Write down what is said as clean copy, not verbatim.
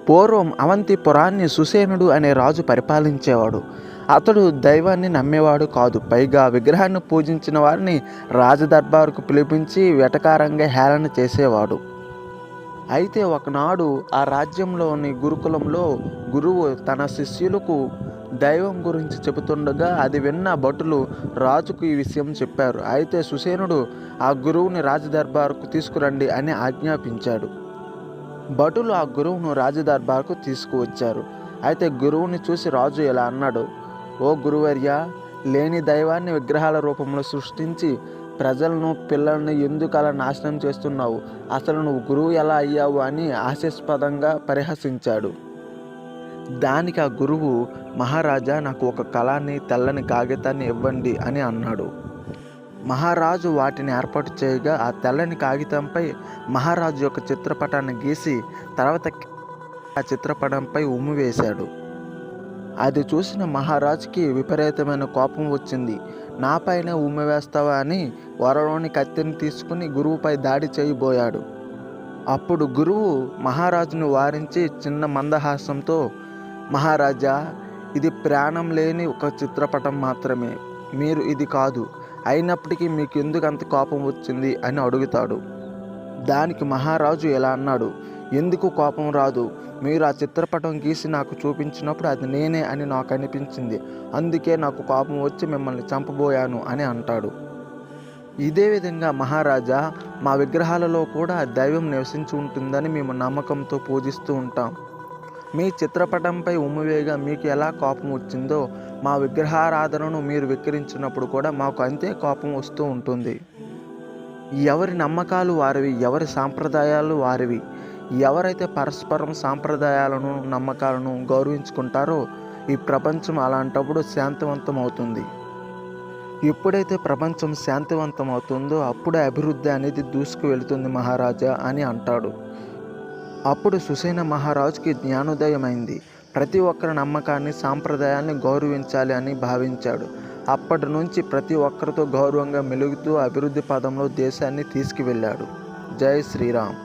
పూర్వం అవంతిపురాన్ని సుసేనుడు అనే రాజు పరిపాలించేవాడు. అతడు దైవాన్ని నమ్మేవాడు కాదు. పైగా విగ్రహాన్ని పూజించిన వారిని రాజదర్బారుకు పిలిపించి వెటకారంగా హేళన చేసేవాడు. అయితే ఒకనాడు ఆ రాజ్యంలోని గురుకులంలో గురువు తన శిష్యులకు దైవం గురించి చెబుతుండగా అది విన్న భటులు రాజుకు ఈ విషయం చెప్పారు. అయితే సుసేనుడు ఆ గురువుని రాజదర్బారుకు తీసుకురండి అని ఆజ్ఞాపించాడు. భటులు ఆ గురువును రాజదర్బారుకు తీసుకువచ్చారు. అయితే గురువుని చూసి రాజు ఇలా అన్నాడు: ఓ గురువర్య, లేని దైవాన్ని విగ్రహాల రూపంలో సృష్టించి ప్రజలను పిల్లల్ని ఎందుకు అలా నాశనం చేస్తున్నావు? అసలు నువ్వు గురువు ఎలా అయ్యావు అని హాస్యాస్పదంగా పరిహసించాడు. దానికి ఆ గురువు, మహారాజా, నాకు ఒక కళాన్ని తెల్లని కాగితాన్ని ఇవ్వండి అని అన్నాడు. మహారాజు వాటిని ఏర్పాటు చేయగా ఆ తెల్లని కాగితంపై మహారాజు యొక్క చిత్రపటాన్ని గీసి తర్వాత ఆ చిత్రపటంపై ఉమ్మి వేశాడు. అది చూసిన మహారాజుకి విపరీతమైన కోపం వచ్చింది. నాపైనే ఉమ్మి వేస్తావా అని వరలోని కత్తిని తీసుకుని గురువుపై దాడి చేయబోయాడు. అప్పుడు గురువు మహారాజును వారించి చిన్న మందహాసంతో, మహారాజా, ఇది ప్రాణం లేని ఒక చిత్రపటం మాత్రమే. మీరు ఇది కాదు. అయినప్పటికీ మీకు ఎందుకు అంత కోపం వచ్చింది అని అడుగుతాడు. దానికి మహారాజు ఇలా అన్నాడు: ఎందుకు కోపం రాదు? మీరు ఆ చిత్రపటం గీసి నాకు చూపించినప్పుడు అది నేనే అని నాకు అనిపించింది. అందుకే నాకు కోపం వచ్చి మిమ్మల్ని చంపబోయాను అని అంటాడు. ఇదే విధంగా మహారాజా, మా విగ్రహాలలో కూడా దైవం నివసించి ఉంటుందని మేము నమ్మకంతో పూజిస్తూ ఉంటాం. మీ చిత్రపటంపై ఉమ్మివేయగా మీకు ఎలా కోపం వచ్చిందో మా విగ్రహారాధనను మీరు వికరించినప్పుడు కూడా మాకు అంతే కోపం వస్తూ ఉంటుంది. ఎవరి నమ్మకాలు వారివి, ఎవరి సాంప్రదాయాలు వారివి. ఎవరైతే పరస్పరం సాంప్రదాయాలను నమ్మకాలను గౌరవించుకుంటారో ఈ ప్రపంచం అలాంటప్పుడు శాంతివంతం అవుతుంది. ఎప్పుడైతే ప్రపంచం శాంతివంతం అవుతుందో అప్పుడే అభివృద్ధి అనేది దూసుకు వెళుతుంది మహారాజా అని అంటాడు. అప్పుడు సుసేన మహారాజుకి జ్ఞానోదయమైంది. ప్రతి ఒక్కరి నమ్మకాన్ని, సాంప్రదాయాన్ని గౌరవించాలి అని భావించాడు. అప్పటి నుంచి ప్రతి ఒక్కరితో గౌరవంగా మెలుగుతూ అభివృద్ధి పదంలో దేశాన్ని తీసుకువెళ్ళాడు. జై శ్రీరామ్.